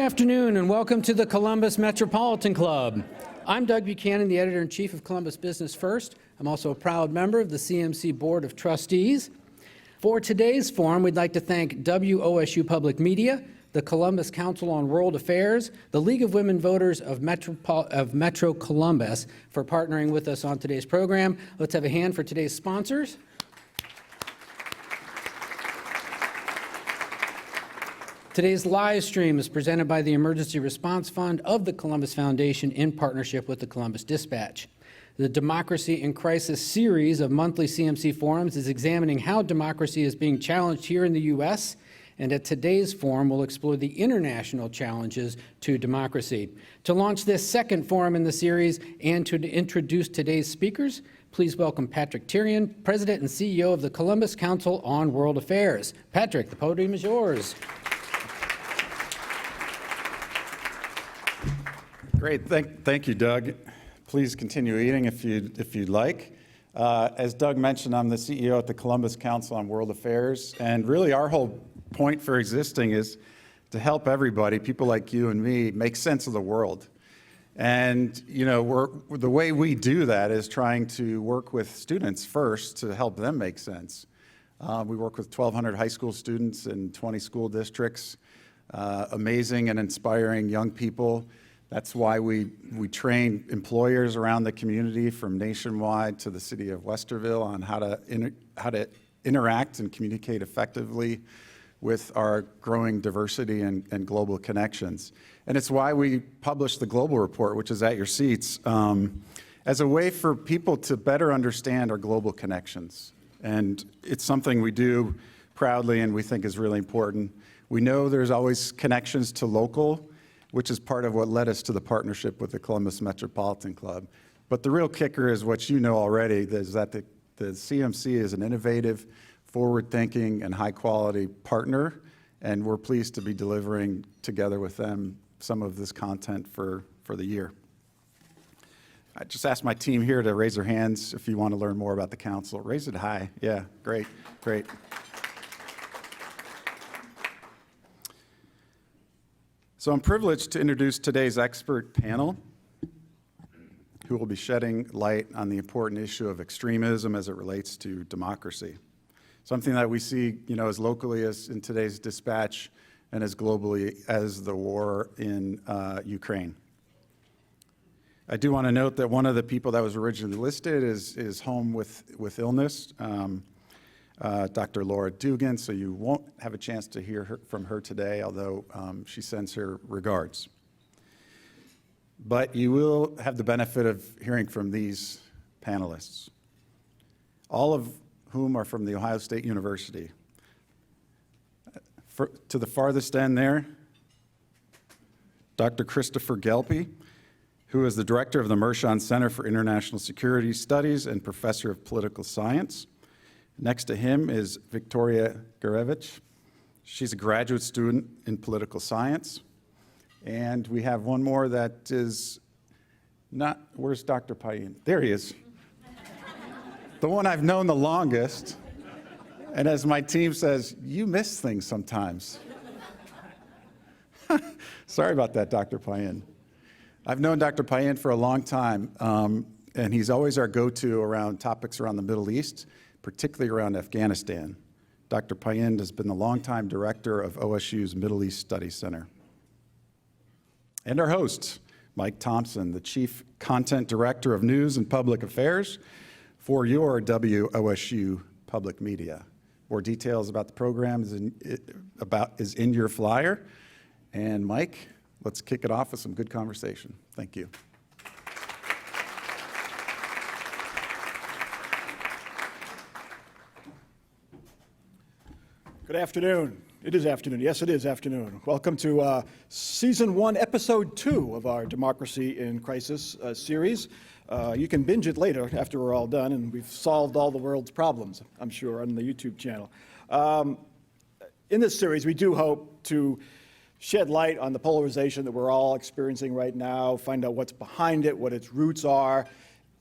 afternoon and welcome to the Columbus Metropolitan Club. I'm Doug Buchanan, the Editor-in-Chief of Columbus Business First. I'm also a proud member of the CMC Board of Trustees. For today's forum, we'd like to thank WOSU Public Media, the Columbus Council on World Affairs, the League of Women Voters of Metro Columbus for partnering with us on today's program. Let's have a hand for today's sponsors. Today's live stream is presented by the Emergency Response Fund of the Columbus Foundation in partnership with the Columbus Dispatch. The Democracy in Crisis series of monthly CMC forums is examining how democracy is being challenged here in the U.S., and at today's forum, we'll explore the international challenges to democracy. To launch this second forum in the series and to introduce today's speakers, please welcome Patrick Tyrion, President and CEO of the Columbus Council on World Affairs. Patrick, the podium is yours. Great, thank you, Doug. Please continue eating if you'd like. As Doug mentioned, I'm the CEO at the Columbus Council on World Affairs, and really our whole point for existing is to help everybody, people like you and me, make sense of the world. And you know, the way we do that is trying to work with students first to help them make sense. We work with 1,200 high school students in 20 school districts, amazing and inspiring young people. That's why we train employers around the community from nationwide to the city of Westerville on how to interact and communicate effectively with our growing diversity and global connections. And it's why we publish the Global Report, which is at your seats, as a way for people to better understand our global connections. And it's something we do proudly and we think is really important. We know there's always connections to local, which is part of what led us to the partnership with the Columbus Metropolitan Club. But the real kicker is what you know already, is that the CMC is an innovative, forward-thinking, and high-quality partner, and we're pleased to be delivering together with them some of this content for the year. I just asked my team here to raise their hands if you want to learn more about the council. Raise it high. Yeah, great, great. So I'm privileged to introduce today's expert panel, who will be shedding light on the important issue of extremism as it relates to democracy. Something that we see, as locally as in today's dispatch and as globally as the war in Ukraine. I do want to note that one of the people that was originally listed is home with illness. Dr. Laura Dugan, so you won't have a chance to hear from her today, although she sends her regards. But you will have the benefit of hearing from these panelists, all of whom are from The Ohio State University. To the farthest end there, Dr. Christopher Gelpi, who is the director of the Mershon Center for International Security Studies and professor of political science. Next to him is Victoria Gurevich. She's a graduate student in political science. And we have one more that is not, where's Dr. Payind? There he is. The one I've known the longest. And as my team says, you miss things sometimes. Sorry about that, Dr. Payind. I've known Dr. Payind for a long time, and he's always our go-to around topics around the Middle East, particularly around Afghanistan. Dr. Payind has been the longtime director of OSU's Middle East Studies Center. And our host, Mike Thompson, the Chief Content Director of News and Public Affairs for your WOSU Public Media. More details about the program is in your flyer. And Mike, let's kick it off with some good conversation. Thank you. Good afternoon. It is afternoon. Yes, it is afternoon. Welcome to Season 1, Episode 2 of our Democracy in Crisis series. You can binge it later after we're all done, and we've solved all the world's problems, I'm sure, on the YouTube channel. In this series, we do hope to shed light on the polarization that we're all experiencing right now, find out what's behind it, what its roots are,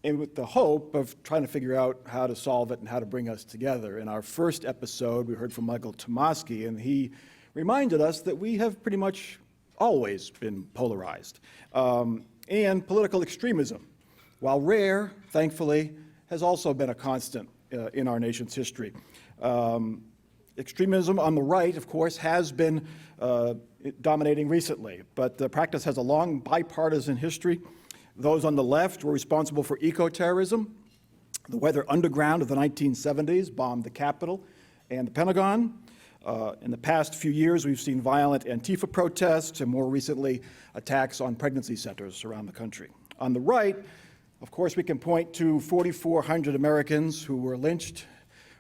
and with the hope of trying to figure out how to solve it and how to bring us together. In our first episode, we heard from Michael Tomasky, and he reminded us that we have pretty much always been polarized. And political extremism, while rare, thankfully, has also been a constant in our nation's history. Extremism on the right, of course, has been dominating recently, but the practice has a long bipartisan history. Those on the left were responsible for eco-terrorism. The Weather Underground of the 1970s bombed the Capitol and the Pentagon. In the past few years, we've seen violent Antifa protests and more recently attacks on pregnancy centers around the country. On the right, of course, we can point to 4,400 Americans who were lynched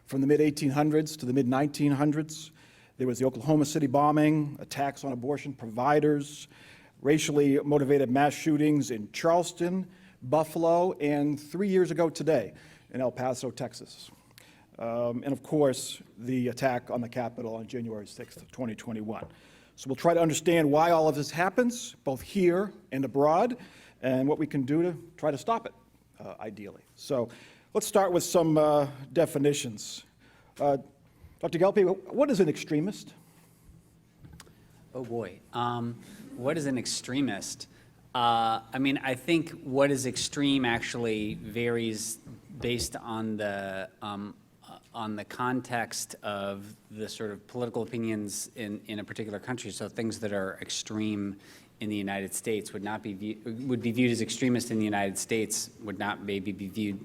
from the mid-1800s to the mid-1900s. There was the Oklahoma City bombing, attacks on abortion providers, racially motivated mass shootings in Charleston, Buffalo, and 3 years ago today in El Paso, Texas. And of course, the attack on the Capitol on January 6th of 2021. So we'll try to understand why all of this happens, both here and abroad, and what we can do to try to stop it, ideally. So let's start with some definitions. Dr. Gelpi, what is an extremist? Oh boy, what is an extremist? I mean, I think what is extreme actually varies based on the context of the sort of political opinions in a particular country. So things that are extreme in the United States would not be would be viewed as extremist in the United States, would not maybe be viewed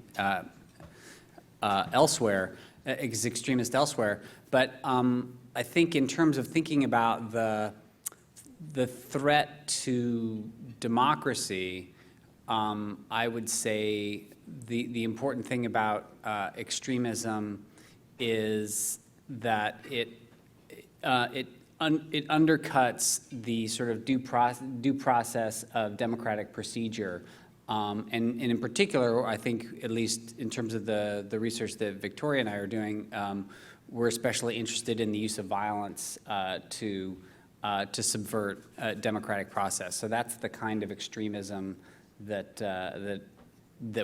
elsewhere as extremist elsewhere. But I think in terms of thinking about the threat to democracy, I would say the important thing about extremism is that it undercuts the sort of due process of democratic procedure. And in particular, I think, at least in terms of the research that Victoria and I are doing, we're especially interested in the use of violence to subvert a democratic process. So that's the kind of extremism that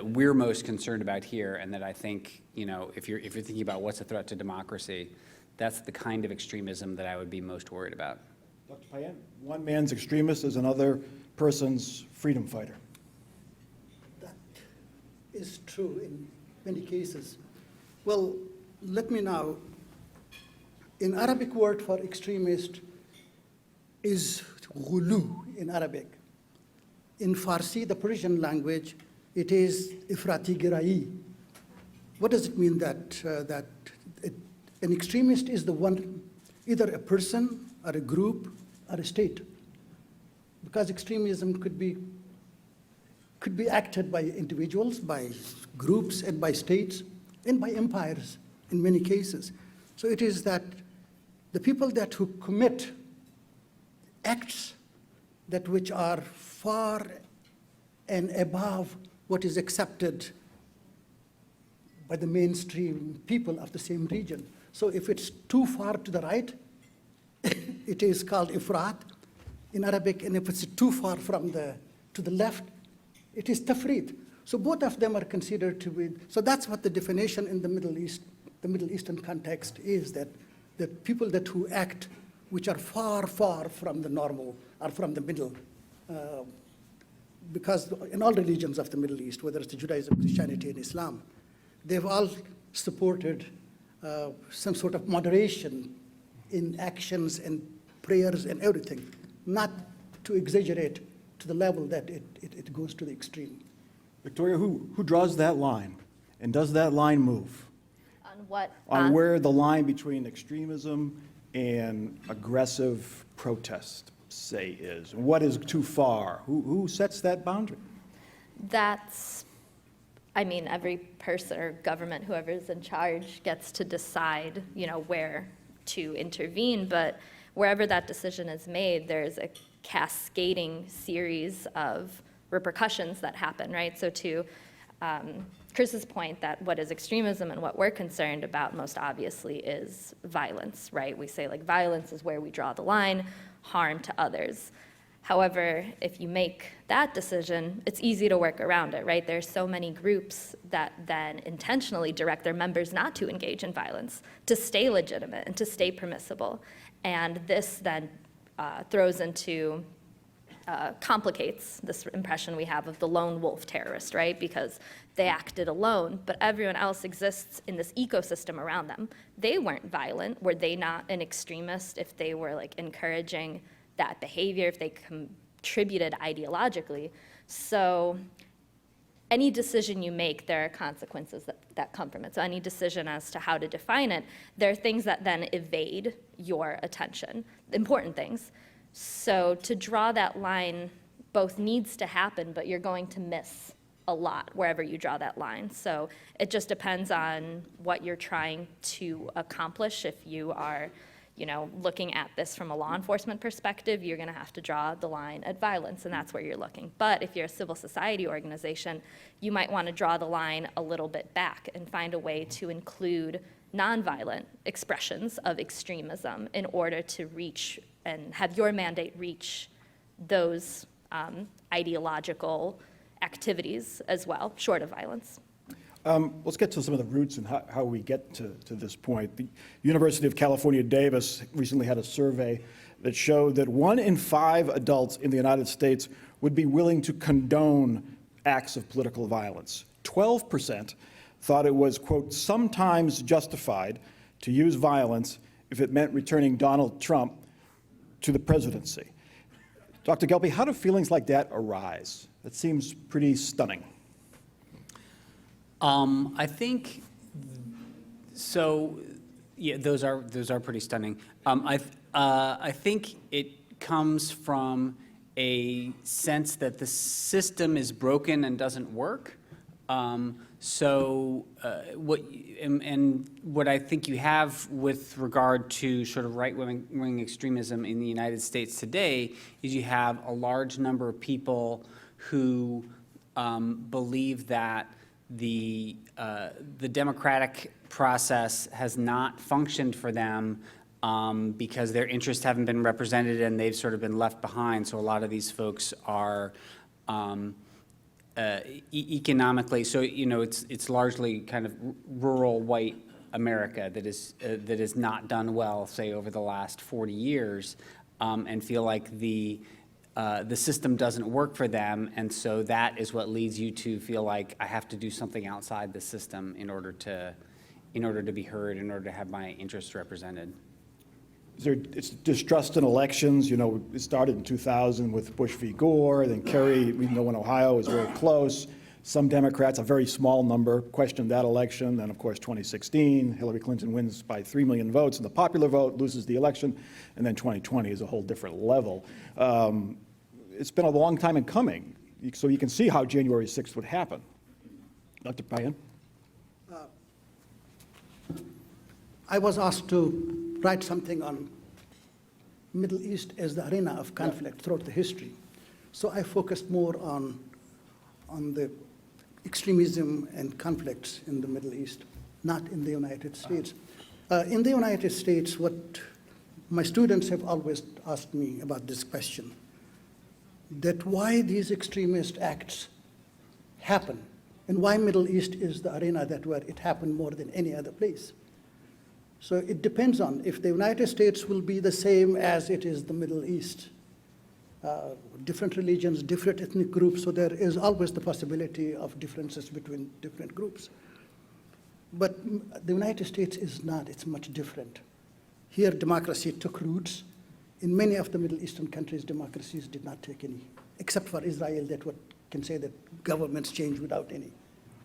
we're most concerned about here, and that I think, you know, if you're thinking about what's a threat to democracy, that's the kind of extremism that I would be most worried about. Dr. Payind, one man's extremist is another person's freedom fighter. That is true in many cases. Well, let me now, in Arabic word for extremist is ghulu in Arabic. In Farsi, the Persian language, it is ifrati girai. What does it mean that an extremist is the one, either a person or a group or a state? Because extremism could be acted by individuals, by groups, and by states, and by empires in many cases. So it is that the people who commit acts that which are far and above what is accepted by the mainstream people of the same region. So if it's too far to the right, it is called ifrat in Arabic, and if it's too far to the left, it is tafrit. So both of them are considered to be, so that's what the definition in the Middle East, the Middle Eastern context is, that people who act which are far, far from the normal or from the middle, because in all religions of the Middle East, whether it's Judaism, Christianity, and Islam, they've all supported some sort of moderation in actions and prayers and everything, not to exaggerate to the level that it goes to the extreme. Victoria, who draws that line? And does that line move? On what? On where the line between extremism and aggressive protest, say, is? What is too far? Who sets that boundary? That's, I mean, every person or government, whoever's in charge, gets to decide, you know, where to intervene. But wherever that decision is made, there's a cascading series of repercussions that happen, right? So to Chris's point, that what is extremism and what we're concerned about most obviously is violence, right? We say, like, violence is where we draw the line, harm to others. However, if you make that decision, it's easy to work around it, right? There's so many groups that then intentionally direct their members not to engage in violence, to stay legitimate and to stay permissible. And this then throws into complicates this impression we have of the lone wolf terrorist, right? Because they acted alone, but everyone else exists in this ecosystem around them. They weren't violent. Were they not an extremist if they were like encouraging that behavior, if they contributed ideologically? So any decision you make, there are consequences that come from it. So any decision as to how to define it, there are things that then evade your attention, important things. So to draw that line both needs to happen, but you're going to miss a lot wherever you draw that line. So it just depends on what you're trying to accomplish. If you are, looking at this from a law enforcement perspective, you're going to have to draw the line at violence, and that's where you're looking. But if you're a civil society organization, you might want to draw the line a little bit back and find a way to include nonviolent expressions of extremism in order to reach and have your mandate reach those ideological activities as well, short of violence. Let's get to some of the roots and how we get to this point. The University of California, Davis recently had a survey that showed that 1 in 5 adults in the United States would be willing to condone acts of political violence. 12% thought it was, quote, sometimes justified to use violence if it meant returning Donald Trump to the presidency. Dr. Gelpi, how do feelings like that arise? That seems pretty stunning. I think so. Yeah, those are pretty stunning. I think it comes from a sense that the system is broken and doesn't work. What I think you have with regard to sort of right-wing extremism in the United States today is you have a large number of people who believe that the democratic process has not functioned for them because their interests haven't been represented and they've sort of been left behind. So a lot of these folks are economically, so it's largely kind of rural white America that is not done well, say over the last 40 years, and feel like the system doesn't work for them, and so that is what leads you to feel like I have to do something outside the system in order to be heard, in order to have my interests represented. It's distrust in elections. It started in 2000 with Bush v. Gore, then Kerry, we know in Ohio, is very close. Some Democrats, a very small number, questioned that election. Then, of course, 2016, Hillary Clinton wins by 3 million votes in the popular vote, loses the election, and then 2020 is a whole different level. It's been a long time in coming, so you can see how January 6th would happen. Dr. Payind? I was asked to write something on Middle East as the arena of conflict throughout the history. So I focused more on the extremism and conflicts in the Middle East, not in the United States. In the United States, what my students have always asked me about this question, that why these extremist acts happen, and why Middle East is the arena where it happened more than any other place. So it depends on if the United States will be the same as it is the Middle East. Different religions, different ethnic groups, so there is always the possibility of differences between different groups. But the United States is not, it's much different. Here, democracy took roots. In many of the Middle Eastern countries, democracies did not take any, except for Israel, that can say that governments change without any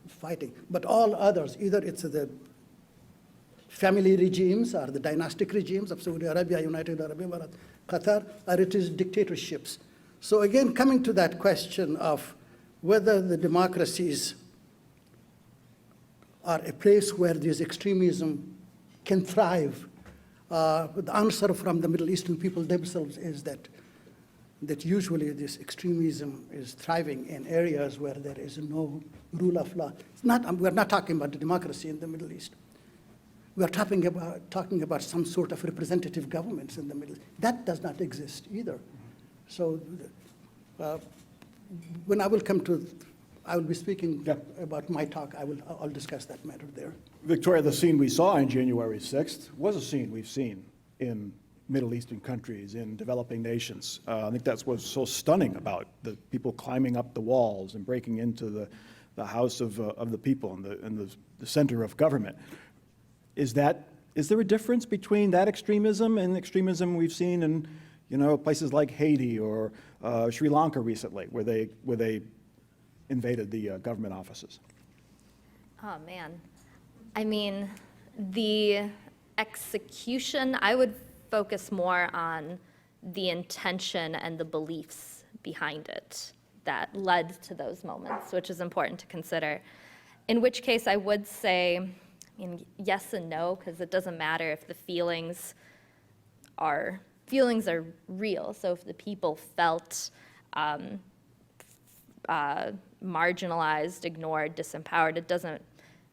fighting. But all others, either it's the family regimes or the dynastic regimes of Saudi Arabia, United Arab Emirates, Qatar, or it is dictatorships. So again, coming to that question of whether the democracies are a place where this extremism can thrive, the answer from the Middle Eastern people themselves is that usually this extremism is thriving in areas where there is no rule of law. We're not talking about the democracy in the Middle East. We're talking about some sort of representative governments in the Middle East. That does not exist either. So when I will be speaking about my talk, I'll discuss that matter there. Victoria, the scene we saw on January 6th was a scene we've seen in Middle Eastern countries, in developing nations. I think that's what's so stunning about the people climbing up the walls and breaking into the house of the people and the center of government. Is there a difference between that extremism and extremism we've seen in, places like Haiti or Sri Lanka recently, where they invaded the government offices? Oh, man. I mean, the execution, I would focus more on the intention and the beliefs behind it that led to those moments, which is important to consider. In which case, I would say, yes and no, because it doesn't matter if the feelings are real. So if the people felt marginalized, ignored, disempowered, it doesn't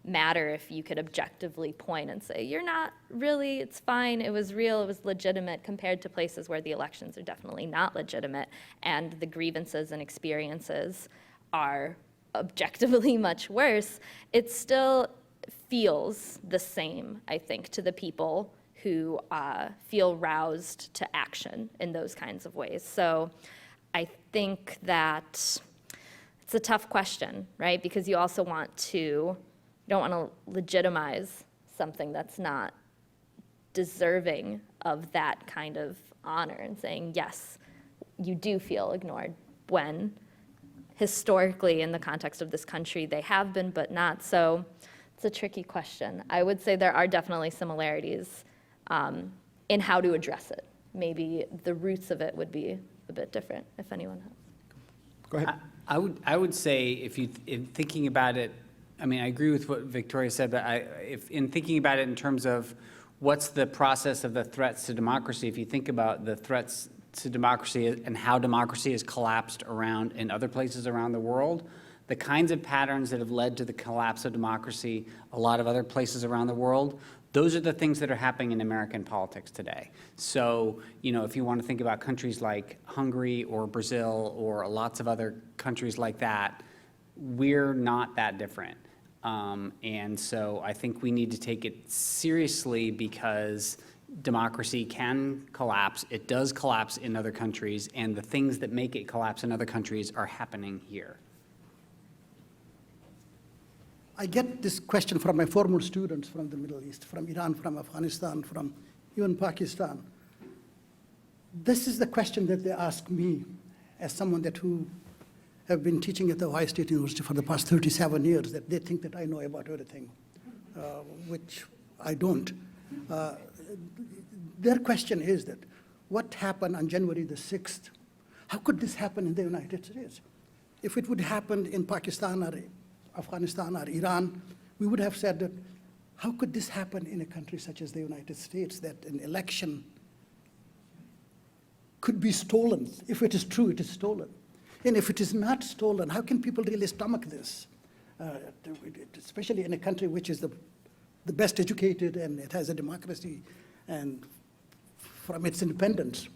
matter if you could objectively point and say, you're not really, it's fine, it was real, it was legitimate, compared to places where the elections are definitely not legitimate and the grievances and experiences are objectively much worse. It still feels the same, I think, to the people who feel roused to action in those kinds of ways. So I think that it's a tough question, right? Because you also don't want to legitimize something that's not deserving of that kind of honor and saying, yes, you do feel ignored, when historically in the context of this country they have been, but not. So it's a tricky question. I would say there are definitely similarities in how to address it. Maybe the roots of it would be a bit different, if anyone has. Go ahead. I would say in thinking about it, I agree with what Victoria said, but if in thinking about it in terms of what's the process of the threats to democracy, if you think about the threats to democracy and how democracy has collapsed around in other places around the world, the kinds of patterns that have led to the collapse of democracy a lot of other places around the world, those are the things that are happening in American politics today. So, if you want to think about countries like Hungary or Brazil or lots of other countries like that, we're not that different. And so I think we need to take it seriously because democracy can collapse. It does collapse in other countries, and the things that make it collapse in other countries are happening here. I get this question from my former students from the Middle East, from Iran, from Afghanistan, from even Pakistan. This is the question that they ask me as someone who have been teaching at the Ohio State University for the past 37 years, that they think that I know about everything, which I don't. Their question is that what happened on January the 6th? How could this happen in the United States? If it would happen in Pakistan or Afghanistan or Iran, we would have said that, how could this happen in a country such as the United States, that an election could be stolen? If it is true, it is stolen. And if it is not stolen, how can people really stomach this? Especially in a country which is the best educated and it has a democracy and from its independence.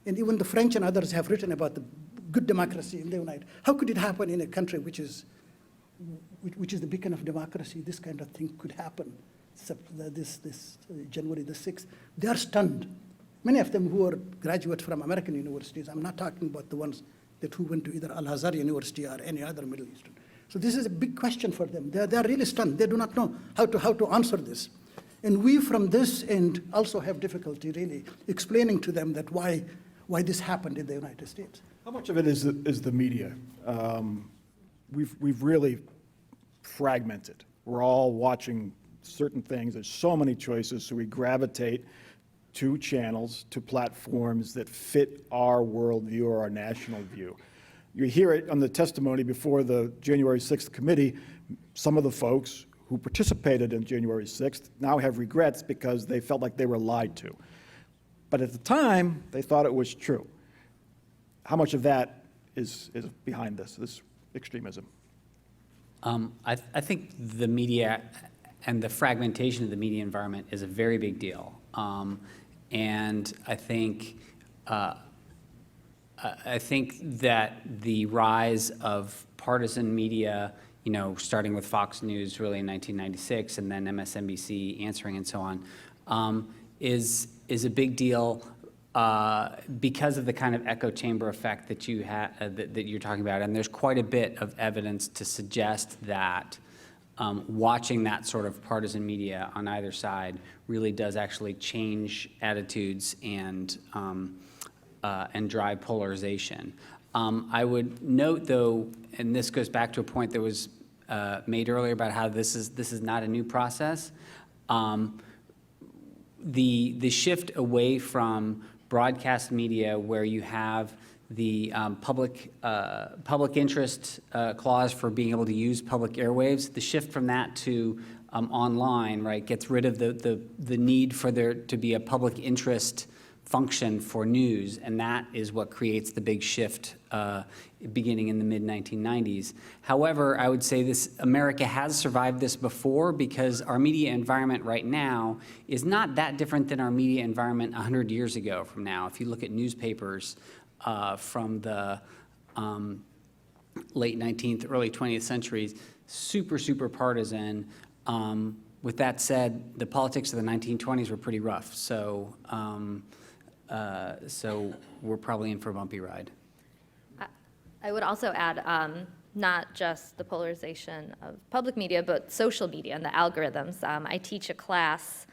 And even the French and others have written about the good democracy in the United. How could it happen in a country which is the beacon of democracy? This kind of thing could happen. This January the 6th. They are stunned. Many of them who are graduates from American universities. I'm not talking about the ones who went to either Al-Azhar University or any other Middle Eastern. So this is a big question for them. They are really stunned. They do not know how to answer this. And we from this end also have difficulty really explaining to them that why this happened in the United States. How much of it is the media? We've really fragmented. We're all watching certain things. There's so many choices, so we gravitate to channels, to platforms that fit our worldview or our national view. You hear it on the testimony before the January 6th committee. Some of the folks who participated in January 6th now have regrets because they felt like they were lied to. But at the time, they thought it was true. How much of that is behind this extremism? I think the media and the fragmentation of the media environment is a very big deal. And I think that the rise of partisan media, starting with Fox News really in 1996 and then MSNBC answering and so on, is a big deal because of the kind of echo chamber effect that that you're talking about. And there's quite a bit of evidence to suggest that watching that sort of partisan media on either side really does actually change attitudes and drive polarization. I would note, though, and this goes back to a point that was made earlier about how this is not a new process. The shift away from broadcast media, where you have the public interest clause for being able to use public airwaves, the shift from that to online, right, gets rid of the need for there to be a public interest function for news, and that is what creates the big shift beginning in the mid-1990s. However, I would say America has survived this before, because our media environment right now is not that different than our media environment 100 years ago from now. If you look at newspapers from the late 19th, early 20th centuries, super partisan. With that said, the politics of the 1920s were pretty rough, so we're probably in for a bumpy ride. I would also add not just the polarization of public media, but social media and the algorithms. I teach a class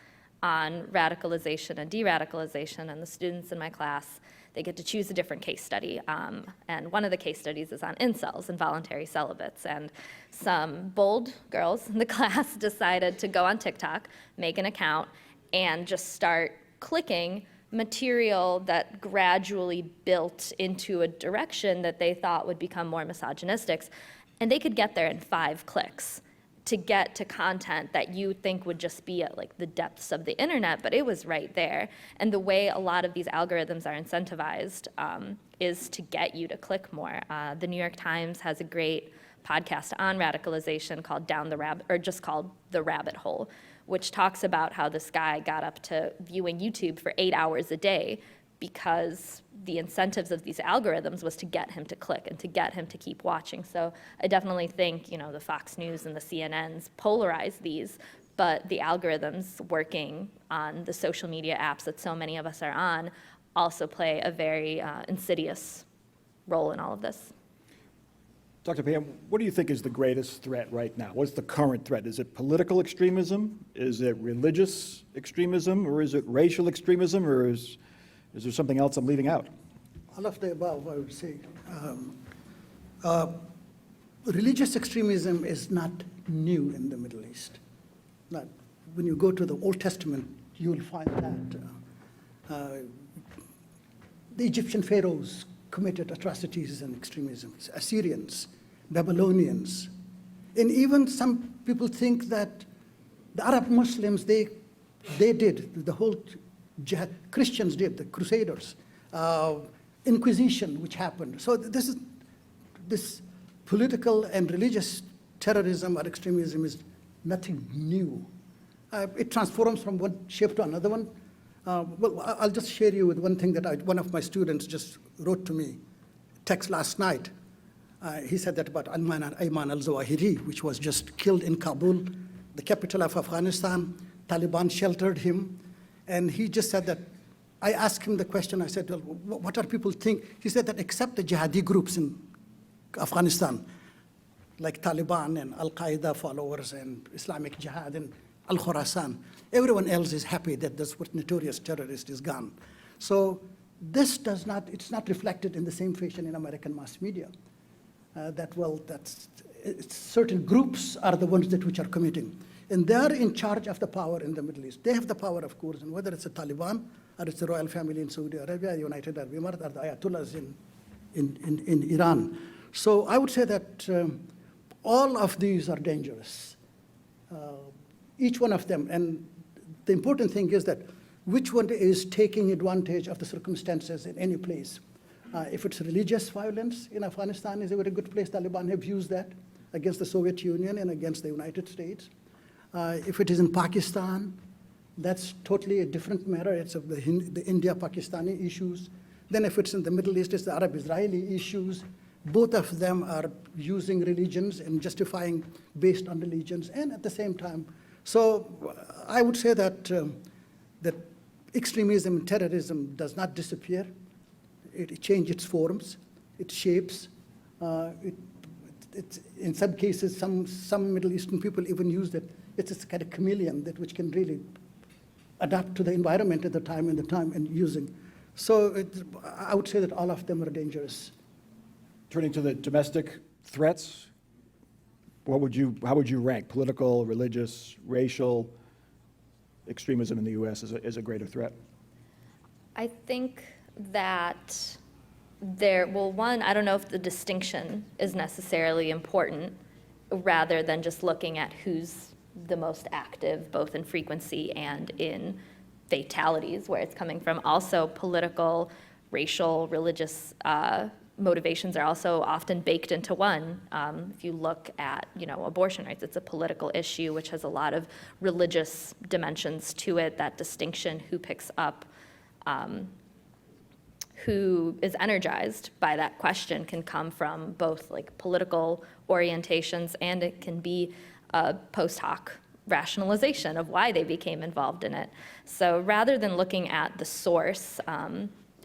on radicalization and de-radicalization, and the students in my class, they get to choose a different case study. And one of the case studies is on incels and voluntary celibates. And some bold girls in the class decided to go on TikTok, make an account, and just start clicking material that gradually built into a direction that they thought would become more misogynistic. And they could get there in 5 clicks to get to content that you think would just be at like the depths of the internet, but it was right there. And the way a lot of these algorithms are incentivized is to get you to click more. The New York Times has a great podcast on radicalization called called The Rabbit Hole, which talks about how this guy got up to viewing YouTube for 8 hours a day because the incentives of these algorithms was to get him to click and to get him to keep watching. So I definitely think, the Fox News and the CNNs polarize these, but the algorithms working on the social media apps that so many of us are on also play a very insidious role in all of this. Dr. Payind, what do you think is the greatest threat right now? What's the current threat? Is it political extremism? Is it religious extremism? Or is it racial extremism? Or is there something else I'm leaving out? All of the above, I would say. Religious extremism is not new in the Middle East. When you go to the Old Testament, you will find that the Egyptian pharaohs committed atrocities and extremism. Assyrians, Babylonians, and even some people think that the Arab Muslims, they did, the whole jihad, Christians did, the Crusaders, Inquisition, which happened. So this political and religious terrorism or extremism is nothing new. It transforms from one shape to another one. Well, I'll just share you with one thing that one of my students just wrote to me, text last night. He said that about Ayman al-Zawahiri, which was just killed in Kabul, the capital of Afghanistan. Taliban sheltered him. And he just said that, I asked him the question, I said, well, what are people think? He said that except the jihadi groups in Afghanistan, like Taliban and Al-Qaeda followers and Islamic Jihad and Al-Khurasan, everyone else is happy that this notorious terrorist is gone. So this it's not reflected in the same fashion in American mass media. Certain groups are the ones which are committing. And they're in charge of the power in the Middle East. They have the power, of course, and whether it's the Taliban or it's the royal family in Saudi Arabia, the United Arab Emirates, or the Ayatollahs in Iran. So I would say that all of these are dangerous, each one of them. And the important thing is that which one is taking advantage of the circumstances in any place. If it's religious violence in Afghanistan is a very good place. Taliban have used that against the Soviet Union and against the United States. If it is in Pakistan, that's totally a different matter. It's the India-Pakistani issues. Then if it's in the Middle East, it's the Arab-Israeli issues. Both of them are using religions and justifying based on religions and at the same time. So I would say that extremism and terrorism does not disappear. It changes its forms, its shapes. In some cases, some Middle Eastern people even use that. It's a kind of chameleon which can really adapt to the environment at the time and using. So I would say that all of them are dangerous. Turning to the domestic threats, how would you rank political, religious, racial extremism in the U.S. as a greater threat? I think that one, I don't know if the distinction is necessarily important, rather than just looking at who's the most active, both in frequency and in fatalities, where it's coming from. Also, political, racial, religious motivations are also often baked into one. If you look at, abortion rights, it's a political issue which has a lot of religious dimensions to it. That distinction, who picks up, who is energized by that question, can come from both like political orientations, and it can be a post hoc rationalization of why they became involved in it. So rather than looking at the source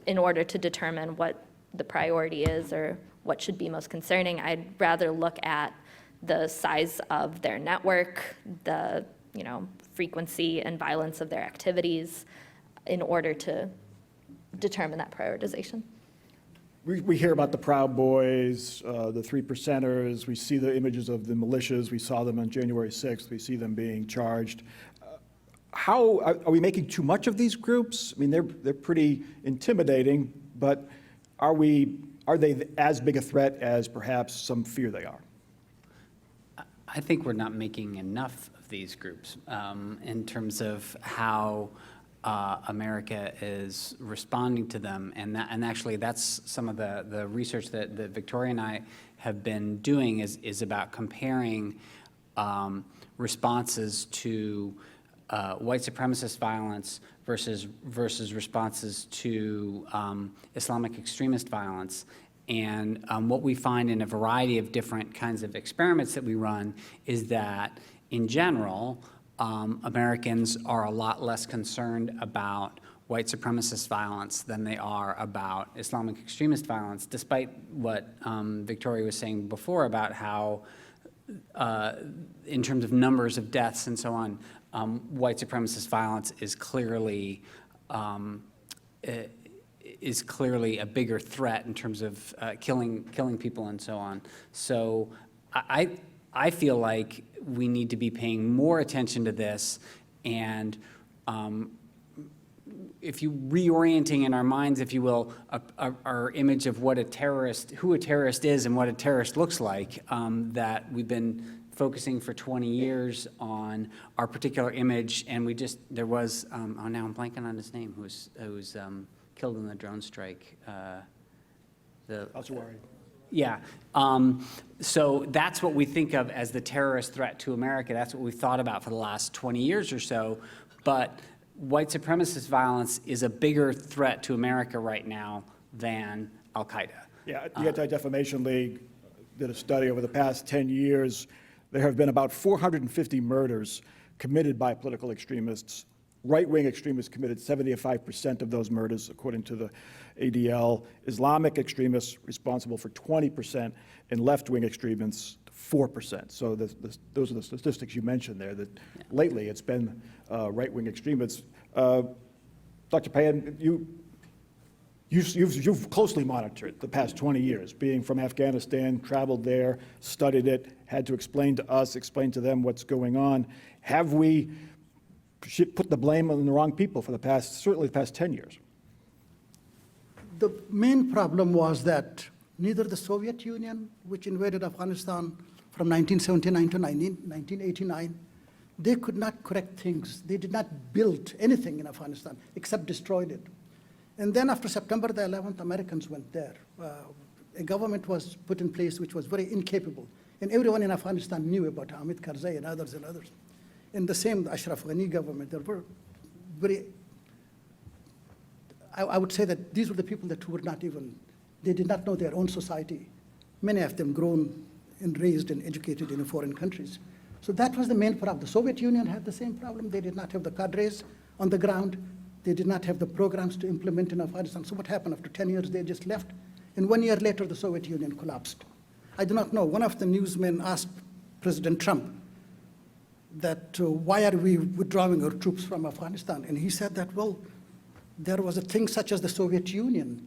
in order to determine what the priority is or what should be most concerning, I'd rather look at the size of their network, the frequency and violence of their activities, in order to determine that prioritization. We hear about the Proud Boys, the 3%ers. We see the images of the militias. We saw them on January 6th. We see them being charged. How are we making too much of these groups? I mean, they're pretty intimidating, but are they as big a threat as perhaps some fear they are? I think we're not making enough of these groups in terms of how America is responding to them, and actually that's some of the research that Victoria and I have been doing is about comparing responses to white supremacist violence versus responses to Islamic extremist violence. And what we find in a variety of different kinds of experiments that we run is that, in general, Americans are a lot less concerned about white supremacist violence than they are about Islamic extremist violence, despite what Victoria was saying before about how, in terms of numbers of deaths and so on, white supremacist violence is clearly a bigger threat in terms of killing people and so on. So I feel like we need to be paying more attention to this, and if you reorienting in our minds, if you will, our image of what who a terrorist is and what a terrorist looks like, that we've been focusing for 20 years on our particular image, and there was, now I'm blanking on his name, who was killed in the drone strike. Al-Zawahiri. Yeah. So that's what we think of as the terrorist threat to America. That's what we've thought about for the last 20 years or so. But white supremacist violence is a bigger threat to America right now than al-Qaeda. Yeah, the Anti-Defamation League did a study over the past 10 years. There have been about 450 murders committed by political extremists. Right-wing extremists committed 75% of those murders, according to the ADL. Islamic extremists responsible for 20%, and left-wing extremists 4%. So those are the statistics you mentioned there, that lately it's been right-wing extremists. Dr. Payind, you've closely monitored the past 20 years, being from Afghanistan, traveled there, studied it, had to explain to us, explain to them what's going on. Have we put the blame on the wrong people for certainly the past 10 years? The main problem was that neither the Soviet Union, which invaded Afghanistan from 1979 to 1989, they could not correct things. They did not build anything in Afghanistan except destroyed it. And then after September the 11th, Americans went there. A government was put in place which was very incapable. And everyone in Afghanistan knew about Hamid Karzai and others and others. And the same, the Ashraf Ghani government, they were very, I would say that these were the people that were not even, they did not know their own society. Many of them grown and raised and educated in foreign countries. So that was the main problem. The Soviet Union had the same problem. They did not have the cadres on the ground. They did not have the programs to implement in Afghanistan. So what happened? After 10 years, they just left. And 1 year later, the Soviet Union collapsed. I do not know. One of the newsmen asked President Trump that why are we withdrawing our troops from Afghanistan? And he said that, well, there was a thing such as the Soviet Union.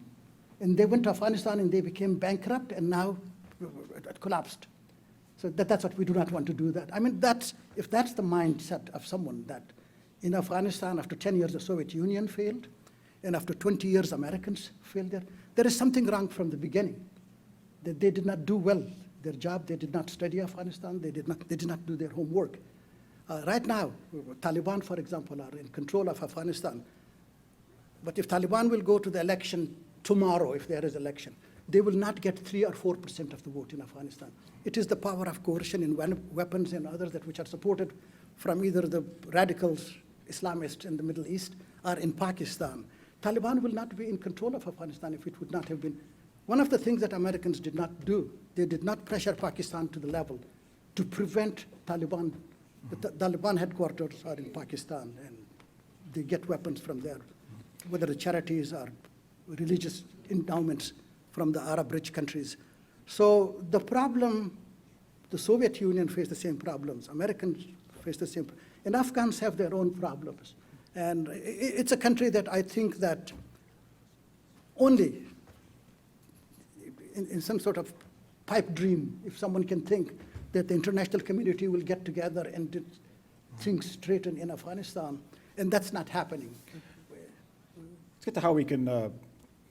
And they went to Afghanistan and they became bankrupt and now it collapsed. So that's what we do not want to do that. I mean, if that's the mindset of someone that in Afghanistan, after 10 years, the Soviet Union failed, and after 20 years, Americans failed there is something wrong from the beginning. That they did not do well their job. They did not study Afghanistan. They did not do their homework. Right now, Taliban, for example, are in control of Afghanistan. But if Taliban will go to the election tomorrow, if there is election, they will not get 3 or 4% of the vote in Afghanistan. It is the power of coercion in weapons and others which are supported from either the radicals, Islamists in the Middle East, or in Pakistan. Taliban will not be in control of Afghanistan if it would not have been. One of the things that Americans did not do, they did not pressure Pakistan to the level to prevent Taliban. The Taliban headquarters are in Pakistan, and they get weapons from there, whether the charities or religious endowments from the Arab-rich countries. So the problem, the Soviet Union faced the same problems. Americans face the same, and Afghans have their own problems. And it's a country that I think that only in some sort of pipe dream, if someone can think that the international community will get together and do things straight in Afghanistan, and that's not happening. Let's get to how we can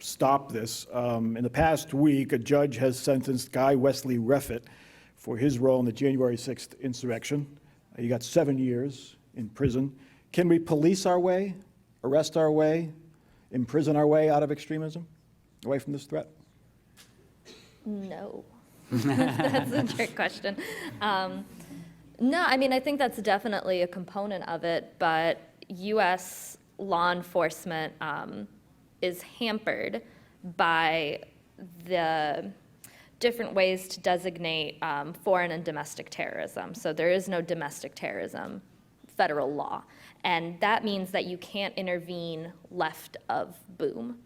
stop this. In the past week, a judge has sentenced Guy Wesley Reffitt for his role in the January 6th insurrection. He got 7 years in prison. Can we police our way, arrest our way, imprison our way out of extremism, away from this threat? No. That's a trick question. No, I mean, I think that's definitely a component of it, but U.S. law enforcement is hampered by the different ways to designate foreign and domestic terrorism. So there is no domestic terrorism federal law. And that means that you can't intervene left of boom.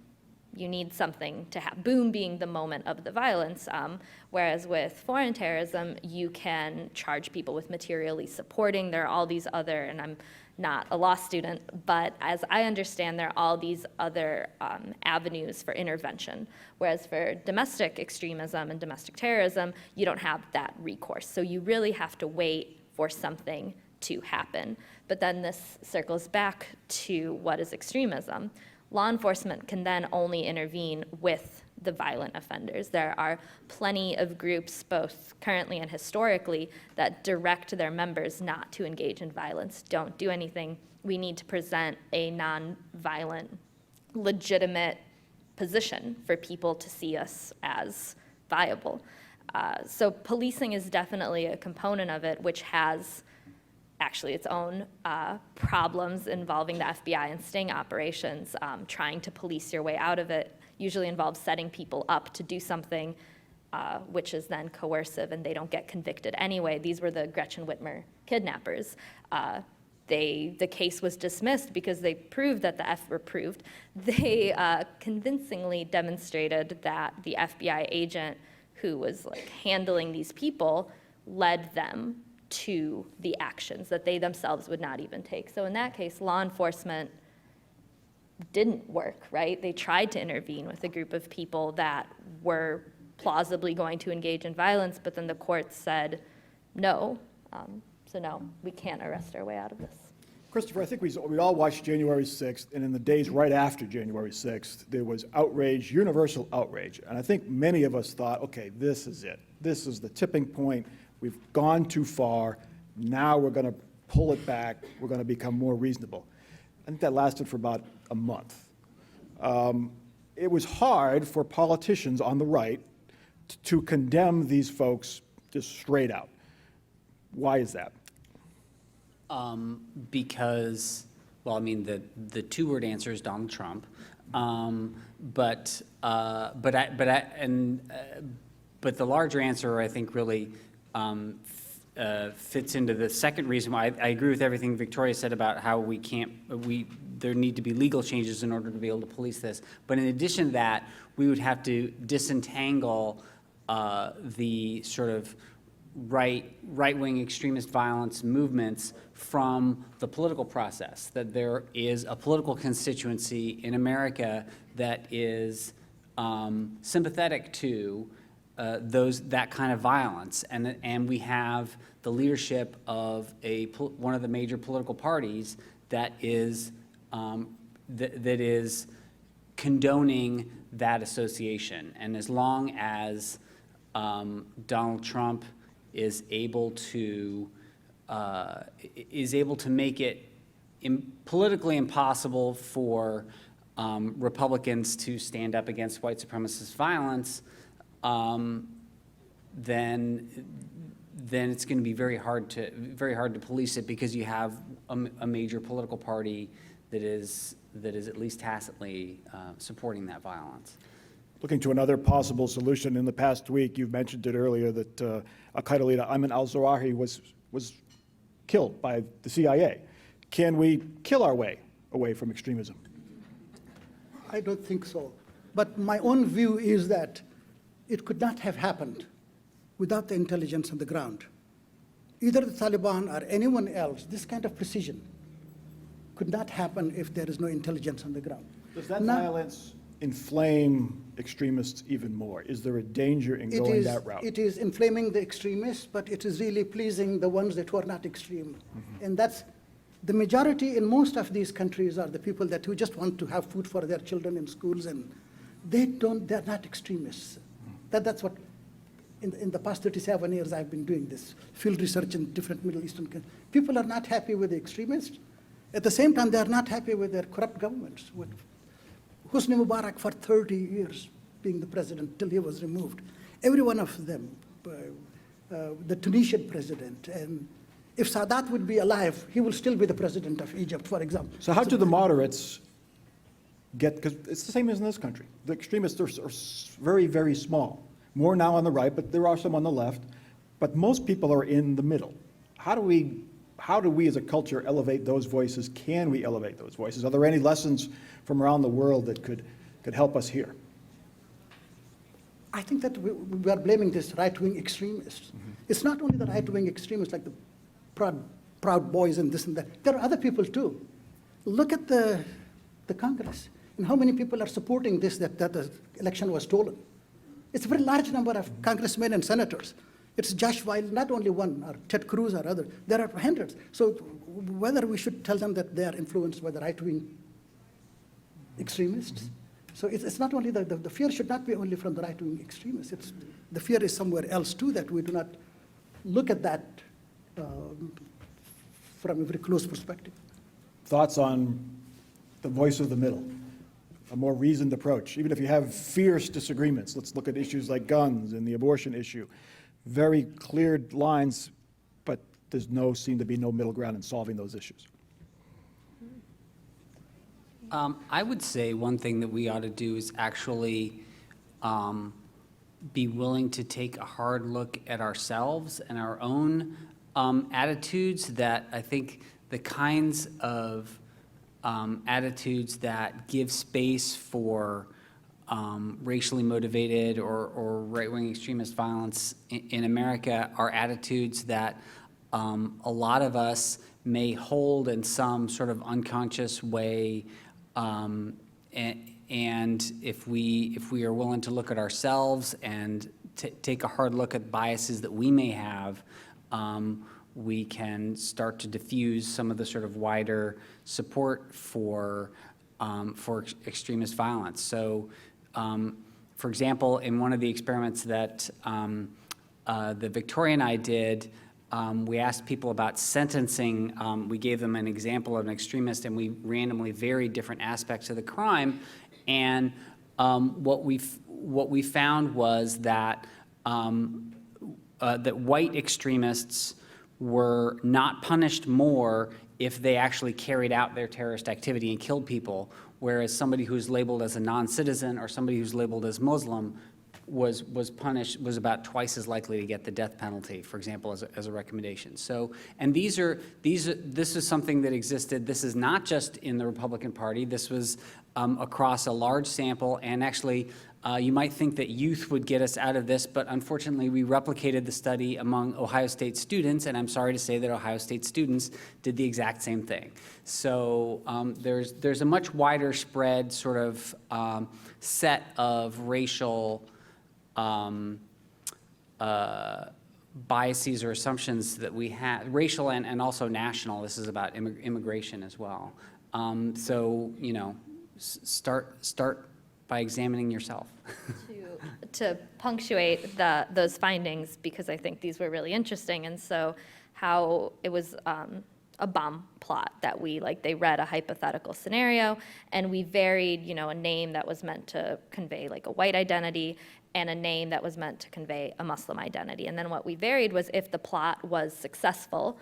You need something to have, boom being the moment of the violence, whereas with foreign terrorism, you can charge people with materially supporting. There are all these other, and I'm not a law student, but as I understand, there are all these other avenues for intervention, whereas for domestic extremism and domestic terrorism, you don't have that recourse. So you really have to wait for something to happen. But then this circles back to what is extremism. Law enforcement can then only intervene with the violent offenders. There are plenty of groups, both currently and historically, that direct their members not to engage in violence. Don't do anything. We need to present a non-violent, legitimate position for people to see us as viable. So policing is definitely a component of it, which has actually its own problems involving the FBI and sting operations. Trying to police your way out of it usually involves setting people up to do something which is then coercive, and they don't get convicted anyway. These were the Gretchen Whitmer kidnappers. The case was dismissed because they proved that they convincingly demonstrated that the FBI agent who was handling these people led them to the actions that they themselves would not even take. So in that case, law enforcement didn't work, right? They tried to intervene with a group of people that were plausibly going to engage in violence, but then the court said no. So no, we can't arrest our way out of this. Christopher, I think we all watched January 6th, and in the days right after January 6th, there was outrage, universal outrage. And I think many of us thought, okay, this is it. This is the tipping point. We've gone too far. Now we're going to pull it back. We're going to become more reasonable. I think that lasted for about a month. It was hard for politicians on the right to condemn these folks just straight out. Why is that? Because, well, I mean, the two-word answer is Donald Trump, but the larger answer, I think, really fits into the second reason why I agree with everything Victoria said about how we there need to be legal changes in order to be able to police this. But in addition to that, we would have to disentangle the sort of right-wing extremist violence movements from the political process, that there is a political constituency in America that is sympathetic to that kind of violence, and we have the leadership of one of the major political parties that is that is condoning that association. And as long as Donald Trump is able to make it politically impossible for Republicans to stand up against white supremacist violence, then it's going to be very hard to police it, because you have a major political party that is at least tacitly supporting that violence. Looking to another possible solution, in the past week, you've mentioned it earlier, that Al-Qaeda leader Ayman al-Zawahiri was killed by the CIA. Can we kill our way away from extremism? I don't think so. But my own view is that it could not have happened without the intelligence on the ground. Either the Taliban or anyone else, this kind of precision could not happen if there is no intelligence on the ground. Does that violence inflame extremists even more? Is there a danger in going that route? It is inflaming the extremists, but it is really pleasing the ones that were not extreme. And that's the majority in most of these countries are the people who just want to have food for their children in schools, and they're not extremists. That's what, in the past 37 years, I've been doing this field research in different Middle Eastern countries. People are not happy with the extremists. At the same time, they are not happy with their corrupt governments. With Hosni Mubarak for 30 years being the president till he was removed. Every one of them, the Tunisian president, and if Sadat would be alive, he will still be the president of Egypt, for example. So how do the moderates get, because it's the same as in this country. The extremists are very, very small. More now on the right, but there are some on the left. But most people are in the middle. How do we as a culture elevate those voices? Can we elevate those voices? Are there any lessons from around the world that could help us here? I think that we are blaming this right-wing extremists. It's not only the right-wing extremists like the Proud Boys and this and that. There are other people too. Look at the Congress and how many people are supporting this, that the election was stolen. It's a very large number of congressmen and senators. It's Josh Weil, not only one, or Ted Cruz or other. There are hundreds. So whether we should tell them that they are influenced by the right-wing extremists. So it's not only the fear should not be only from the right-wing extremists. The fear is somewhere else too, that we do not look at that from a very close perspective. Thoughts on the voice of the middle, a more reasoned approach? Even if you have fierce disagreements, let's look at issues like guns and the abortion issue. Very clear lines, but there's seem to be no middle ground in solving those issues. I would say one thing that we ought to do is actually be willing to take a hard look at ourselves and our own attitudes. That I think the kinds of attitudes that give space for racially motivated or right-wing extremist violence in America are attitudes that a lot of us may hold in some sort of unconscious way. And if we are willing to look at ourselves and take a hard look at biases that we may have, we can start to diffuse some of the sort of wider support for extremist violence. So, for example, in one of the experiments that Victoria and I did, we asked people about sentencing. We gave them an example of an extremist, and we randomly varied different aspects of the crime. And what we found was that that white extremists were not punished more if they actually carried out their terrorist activity and killed people, whereas somebody who's labeled as a non-citizen or somebody who's labeled as Muslim was punished, was about twice as likely to get the death penalty, for example, as a recommendation. So, and this is something that existed. This is not just in the Republican Party. This was across a large sample, and actually, you might think that youth would get us out of this, but unfortunately, we replicated the study among Ohio State students, and I'm sorry to say that Ohio State students did the exact same thing. So there's a much wider spread sort of set of racial biases or assumptions that we have, racial and also national. This is about immigration as well. So, you know, start by examining yourself. To punctuate those findings, because I think these were really interesting, and so how it was a bomb plot that they read a hypothetical scenario, and we varied, you know, a name that was meant to convey like a white identity and a name that was meant to convey a Muslim identity. And then what we varied was if the plot was successful,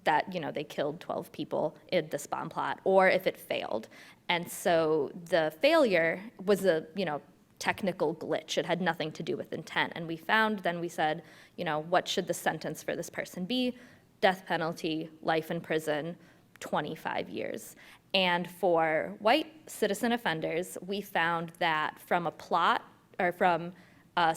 that, you know, they killed 12 people in this bomb plot, or if it failed. And so the failure was a, you know, technical glitch. It had nothing to do with intent. And we found, then we said, you know, what should the sentence for this person be? Death penalty, life in prison, 25 years. And for white citizen offenders, we found that from a plot, or from a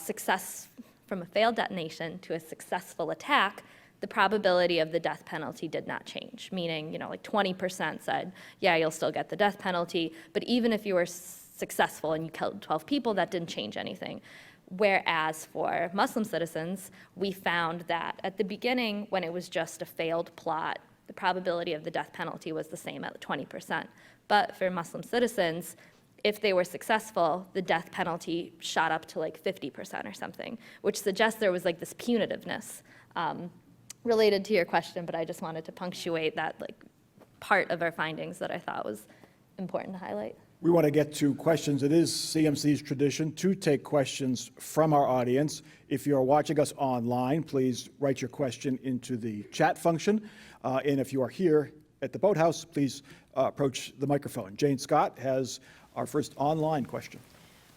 failed detonation to a successful attack, the probability of the death penalty did not change, meaning, you know, like 20% said, yeah, you'll still get the death penalty, but even if you were successful and you killed 12 people, that didn't change anything. Whereas for Muslim citizens, we found that at the beginning, when it was just a failed plot, the probability of the death penalty was the same at 20%. But for Muslim citizens, if they were successful, the death penalty shot up to like 50% or something, which suggests there was like this punitiveness related to your question, but I just wanted to punctuate that like part of our findings that I thought was important to highlight. We want to get to questions. It is CMC's tradition to take questions from our audience. If you're watching us online, please write your question into the chat function. And if you are here at the Boathouse, please approach the microphone. Jane Scott has our first online question.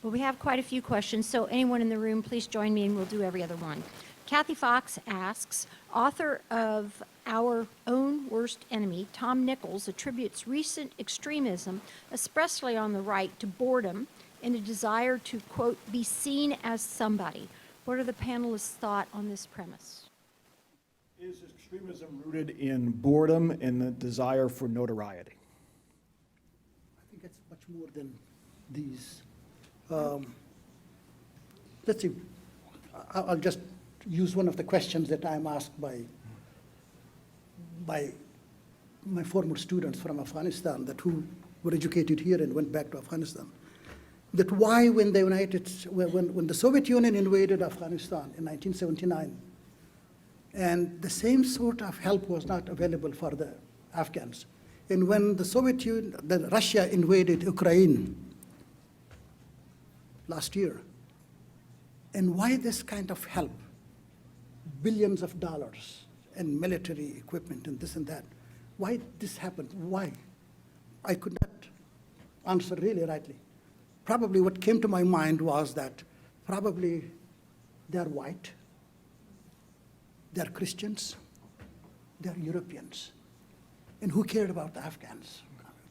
Well, we have quite a few questions, so anyone in the room, please join me and we'll do every other one. Kathy Fox asks, author of Our Own Worst Enemy, Tom Nichols, attributes recent extremism, especially on the right, to boredom and a desire to, quote, be seen as somebody. What are the panelists' thought on this premise? Is extremism rooted in boredom and the desire for notoriety? I think it's much more than these. Let's see, I'll just use one of the questions that I'm asked by my former students from Afghanistan that who were educated here and went back to Afghanistan. That why when the Soviet Union invaded Afghanistan in 1979, and the same sort of help was not available for the Afghans. And when Russia invaded Ukraine last year, and why this kind of help, billions of dollars and military equipment and this and that, why this happened, why? I could not answer really rightly. Probably what came to my mind was that probably they're white, they're Christians, they're Europeans. And who cared about the Afghans?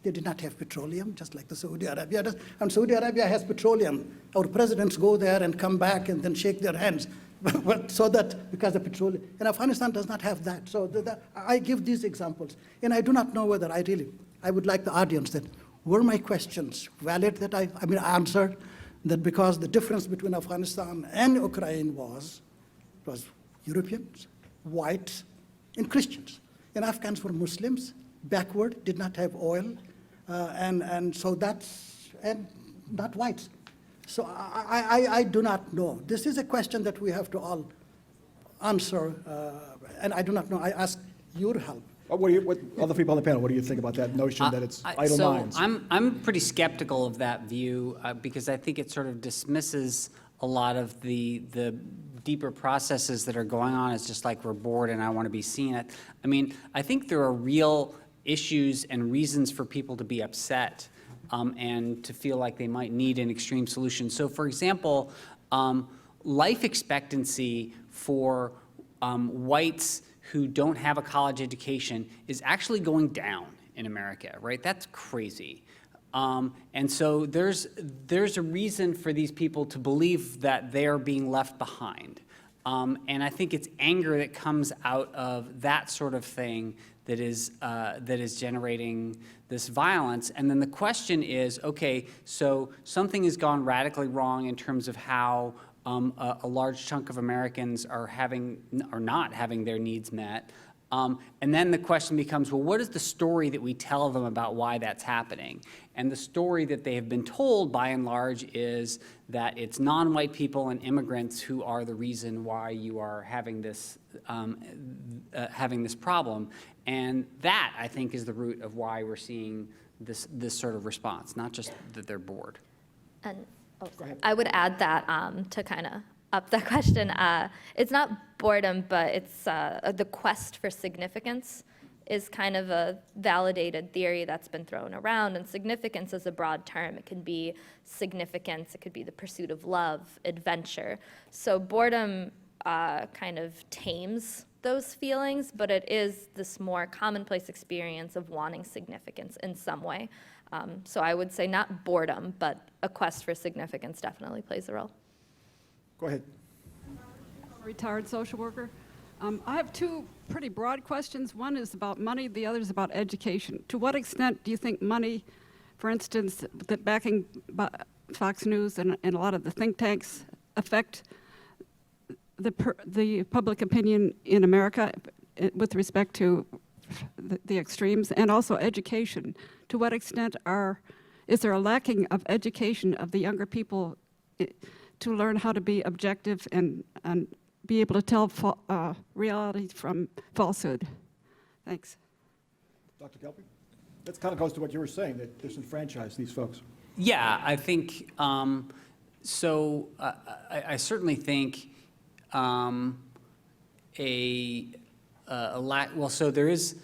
They did not have petroleum, just like the Saudi Arabia does. And Saudi Arabia has petroleum. Our presidents go there and come back and then shake their hands. So that, because the petroleum, and Afghanistan does not have that. So I give these examples. And I do not know whether I would like the audience that, were my questions valid that I answered? That because the difference between Afghanistan and Ukraine was Europeans, whites, and Christians. And Afghans were Muslims, backward, did not have oil, and so and not whites. So I do not know. This is a question that we have to all answer, and I do not know. I ask your help. What other people on the panel, what do you think about that notion that it's idle minds? I'm pretty skeptical of that view because I think it sort of dismisses a lot of the deeper processes that are going on. It's just like we're bored and I want to be seen. I mean, I think there are real issues and reasons for people to be upset and to feel like they might need an extreme solution. So for example, life expectancy for whites who don't have a college education is actually going down in America, right? That's crazy. And so there's a reason for these people to believe that they are being left behind. And I think it's anger that comes out of that sort of thing that is generating this violence. And then the question is, okay, so something has gone radically wrong in terms of how a large chunk of Americans are not having their needs met. And then the question becomes, well, what is the story that we tell them about why that's happening? And the story that they have been told, by and large, is that it's non-white people and immigrants who are the reason why you are having this problem. And that, I think, is the root of why we're seeing this sort of response, not just that they're bored. And I would add that to kind of up that question. It's not boredom, but it's the quest for significance is kind of a validated theory that's been thrown around. And significance is a broad term. It can be significance. It could be the pursuit of love, adventure. So boredom kind of tames those feelings, but it is this more commonplace experience of wanting significance in some way. So I would say not boredom, but a quest for significance definitely plays a role. Go ahead. Retired social worker. I have two pretty broad questions. One is about money, the other is about education. To what extent do you think money, for instance, that backing Fox News and a lot of the think tanks affect the public opinion in America with respect to the extremes, and also education? To what extent is there a lacking of education of the younger people to learn how to be objective and be able to tell reality from falsehood? Thanks. Dr. Gelpi? That kind of goes to what you were saying, that disenfranchise these folks. Yeah, I think, I certainly think so there is,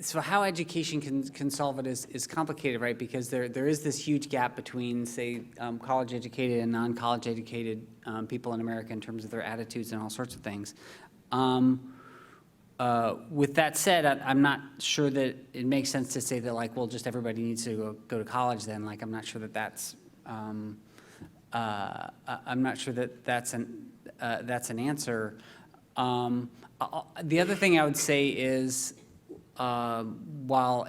so how education can solve it is complicated, right? Because there is this huge gap between, say, college-educated and non-college-educated people in America in terms of their attitudes and all sorts of things. With that said, I'm not sure that it makes sense to say that, like, well, just everybody needs to go to college then. Like, I'm not sure that that's, I'm not sure that that's an answer. The other thing I would say is, while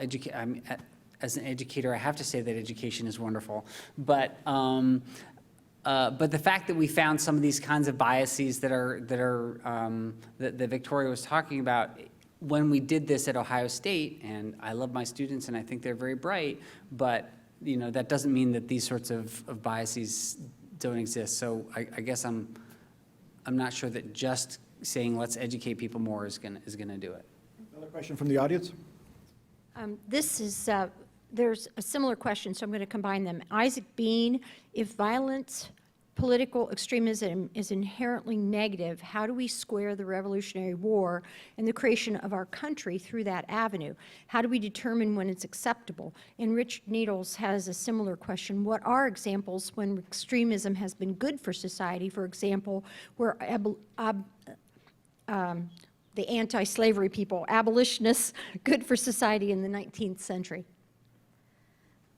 as an educator, I have to say that education is wonderful, but the fact that we found some of these kinds of biases that Victoria was talking about when we did this at Ohio State, and I love my students and I think they're very bright, but that doesn't mean that these sorts of biases don't exist. So I guess I'm not sure that just saying let's educate people more is gonna do it. Another question from the audience? There's a similar question, so I'm going to combine them. Isaac Bean, if violent political extremism is inherently negative, how do we square the Revolutionary War and the creation of our country through that avenue? How do we determine when it's acceptable? And Rich Needles has a similar question. What are examples when extremism has been good for society? For example, where the anti-slavery people, abolitionists, good for society in the 19th century?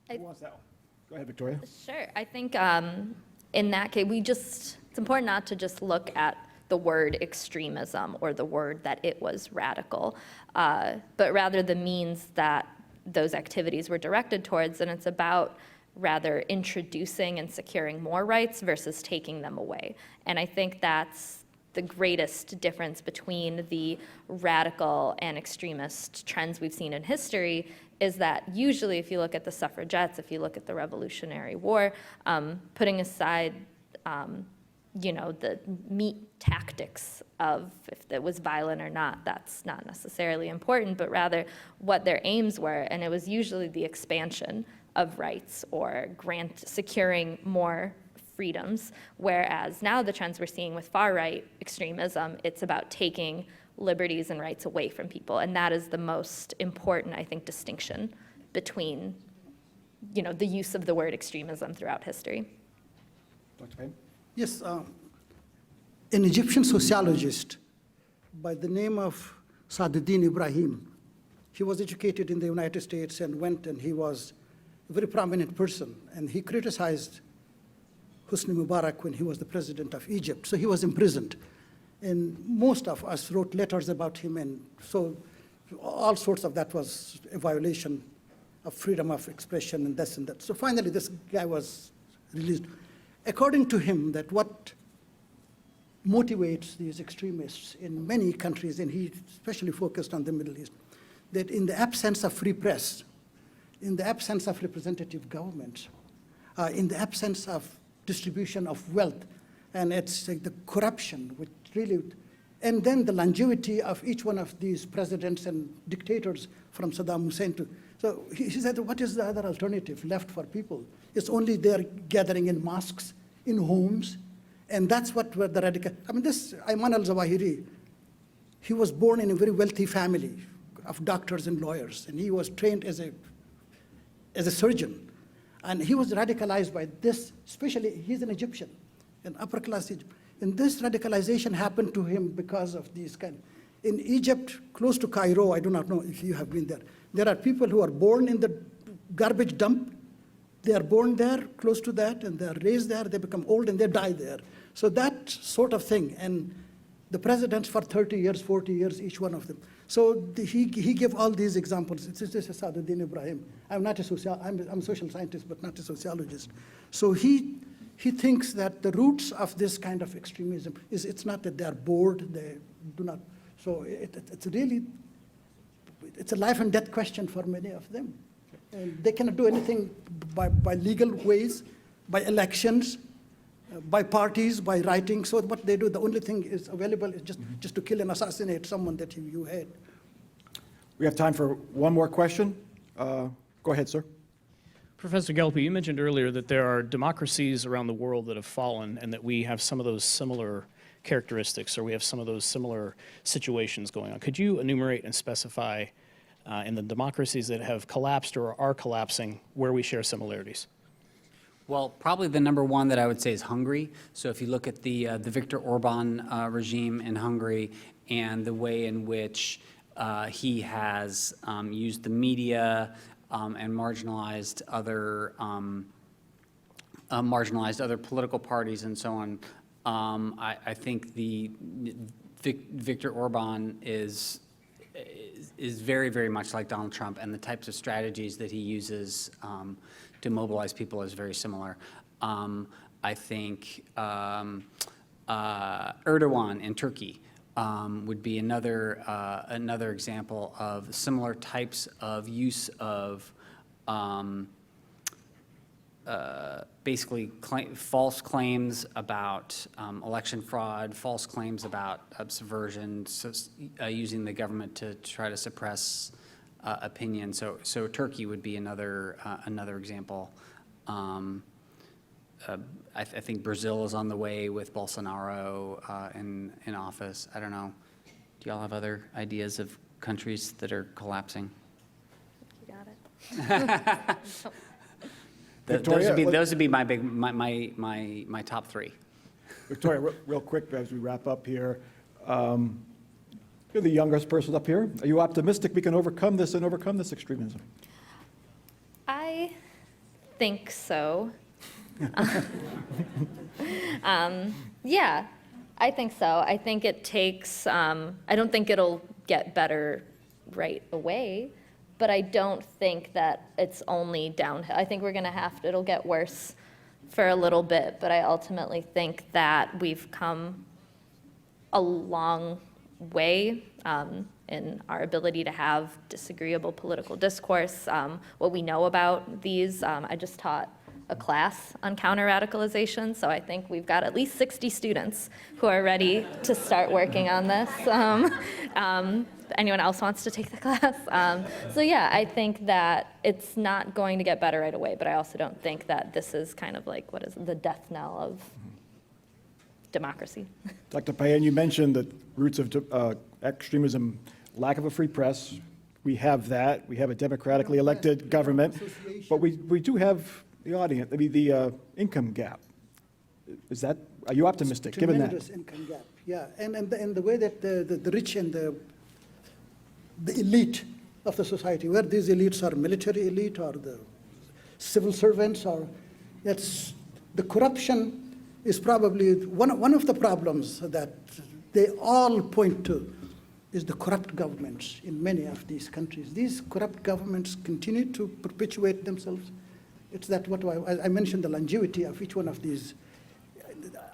Who wants that one? Go ahead, Victoria. Sure. I think in that case, it's important not to just look at the word extremism or the word that it was radical, but rather the means that those activities were directed towards. And it's about rather introducing and securing more rights versus taking them away. And I think that's the greatest difference between the radical and extremist trends we've seen in history, is that usually if you look at the suffragettes, if you look at the Revolutionary War, putting aside the meat tactics of if it was violent or not, that's not necessarily important, but rather what their aims were. And it was usually the expansion of rights or securing more freedoms, whereas now the trends we're seeing with far-right extremism, it's about taking liberties and rights away from people. And that is the most important, I think, distinction between the use of the word extremism throughout history. Dr. Payind? Yes, an Egyptian sociologist by the name of Saduddin Ibrahim. He was educated in the United States and he was a very prominent person, and he criticized Hosni Mubarak when he was the president of Egypt. So he was imprisoned. And most of us wrote letters about him, and so all sorts of that was a violation of freedom of expression and this and that. So finally, this guy was released. According to him, that what motivates these extremists in many countries, and he especially focused on the Middle East, that in the absence of free press, in the absence of representative governments, in the absence of distribution of wealth, and it's like the corruption, which really, and then the longevity of each one of these presidents and dictators from Saddam Hussein to, so he said, what is the other alternative left for people? It's only they're gathering in mosques, in homes, and that's what were the radical, this Ayman al-Zawahiri, he was born in a very wealthy family of doctors and lawyers, and he was trained as a surgeon. And he was radicalized by this, especially, he's an Egyptian, an upper class Egypt. And this radicalization happened to him because of these in Egypt, close to Cairo, I do not know if you have been there are people who are born in the garbage dump. They are born there, close to that, and they are raised there, they become old, and they die there. So that sort of thing, and the presidents for 30 years, 40 years, each one of them. So he gave all these examples. This is Saduddin Ibrahim. I'm not I'm a social scientist, but not a sociologist. So he thinks that the roots of this kind of extremism is it's not that they are bored, they do not. So it's really, it's a life and death question for many of them. And they cannot do anything by legal ways, by elections, by parties, by writing. So what they do, the only thing is available is just to kill and assassinate someone that you hate. We have time for one more question. Go ahead, sir. Professor Gelpi, you mentioned earlier that there are democracies around the world that have fallen and that we have some of those similar characteristics, or we have some of those similar situations going on. Could you enumerate and specify in the democracies that have collapsed or are collapsing where we share similarities? Well, probably the number one that I would say is Hungary. So if you look at the Viktor Orban regime in Hungary and the way in which he has used the media and marginalized other political parties and so on, I think Viktor Orban is very, very much like Donald Trump, and the types of strategies that he uses to mobilize people is very similar. I think Erdogan in Turkey would be another example of similar types of use of basically false claims about election fraud, false claims about subversion, using the government to try to suppress opinion. So Turkey would be another example. I think Brazil is on the way with Bolsonaro in office. I don't know. Do y'all have other ideas of countries that are collapsing? You got it. Victoria, Those would be my top three. Victoria, real quick as we wrap up here. You're the youngest person up here. Are you optimistic we can overcome this extremism? I think so. Yeah, I think so. I think it takes, I don't think it'll get better right away, but I don't think that it's only downhill. I think we're going to it'll get worse for a little bit, but I ultimately think that we've come a long way in our ability to have disagreeable political discourse. What we know about these, I just taught a class on counter-radicalization, so I think we've got at least 60 students who are ready to start working on this. Anyone else wants to take the class? So yeah, I think that it's not going to get better right away, but I also don't think that this is kind of like, what is it, the death knell of democracy. Dr. Payind, you mentioned the roots of extremism, lack of a free press, We have that. We have a democratically elected government. But we do have the audience, the income gap. Are you optimistic, given that? Tremendous income gap, yeah. And the way that the rich and the elite of the society, where these elites are military elite or the civil servants, or that's the corruption is probably one of the problems that they all point to is the corrupt governments in many of these countries. These corrupt governments continue to perpetuate themselves. It's that what I mentioned, the longevity of each one of these.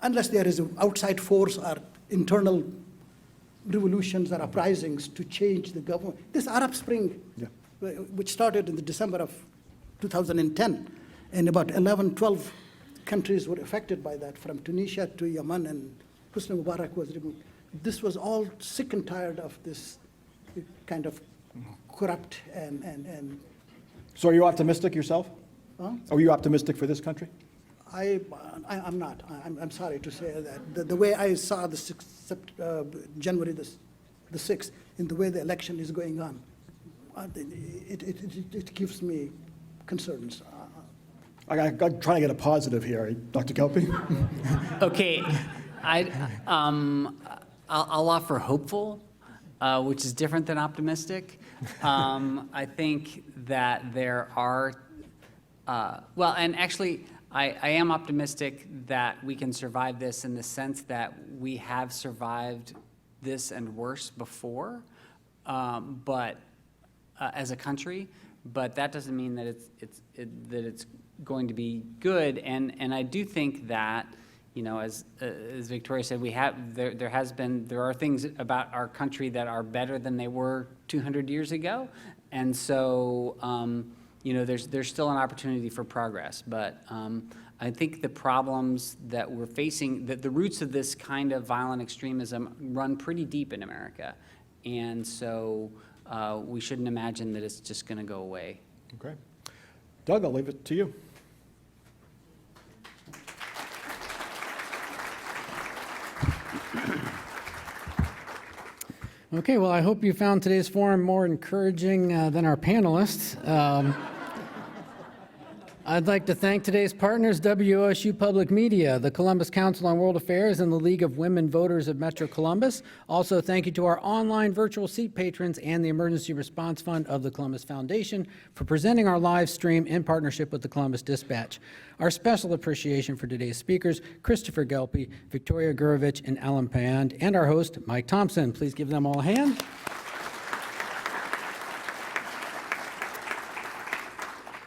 Unless there is an outside force or internal revolutions or uprisings to change the government. This Arab Spring, which started in the December of 2010, and about 11, 12 countries were affected by that, from Tunisia to Yemen, and Hosni Mubarak was removed. This was all sick and tired of this kind of corrupt and So are you optimistic yourself? Huh? Are you optimistic for this country? I'm not. I'm sorry to say that. The way I saw the January the 6th, in the way the election is going on, it gives me concerns. I'm trying to get a positive here, Dr. Gelpi. Okay, I'll offer hopeful, which is different than optimistic. I think that there are, and actually, I am optimistic that we can survive this in the sense that we have survived this and worse before, but as a country. But that doesn't mean that it's going to be good. And I do think that, you know, as Victoria said, there are things about our country that are better than they were 200 years ago, and so. You know, there's still an opportunity for progress, but I think the problems that we're facing, that the roots of this kind of violent extremism run pretty deep in America, and so we shouldn't imagine that it's just going to go away. Okay. Doug, I'll leave it to you. Okay, well, I hope you found today's forum more encouraging than our panelists. I'd like to thank today's partners, WOSU Public Media, the Columbus Council on World Affairs, and the League of Women Voters of Metro Columbus. Also, thank you to our online virtual seat patrons and the Emergency Response Fund of the Columbus Foundation for presenting our live stream in partnership with the Columbus Dispatch. Our special appreciation for today's speakers, Christopher Gelpi, Victoria Gurevich, and Alan Payind, and our host, Mike Thompson. Please give them all a hand.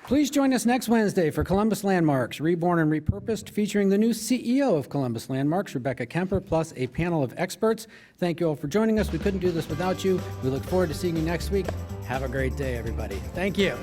Please join us next Wednesday for Columbus Landmarks, Reborn and Repurposed, featuring the new CEO of Columbus Landmarks, Rebecca Kemper, plus a panel of experts. Thank you all for joining us. We couldn't do this without you. We look forward to seeing you next week. Have a great day, everybody. Thank you.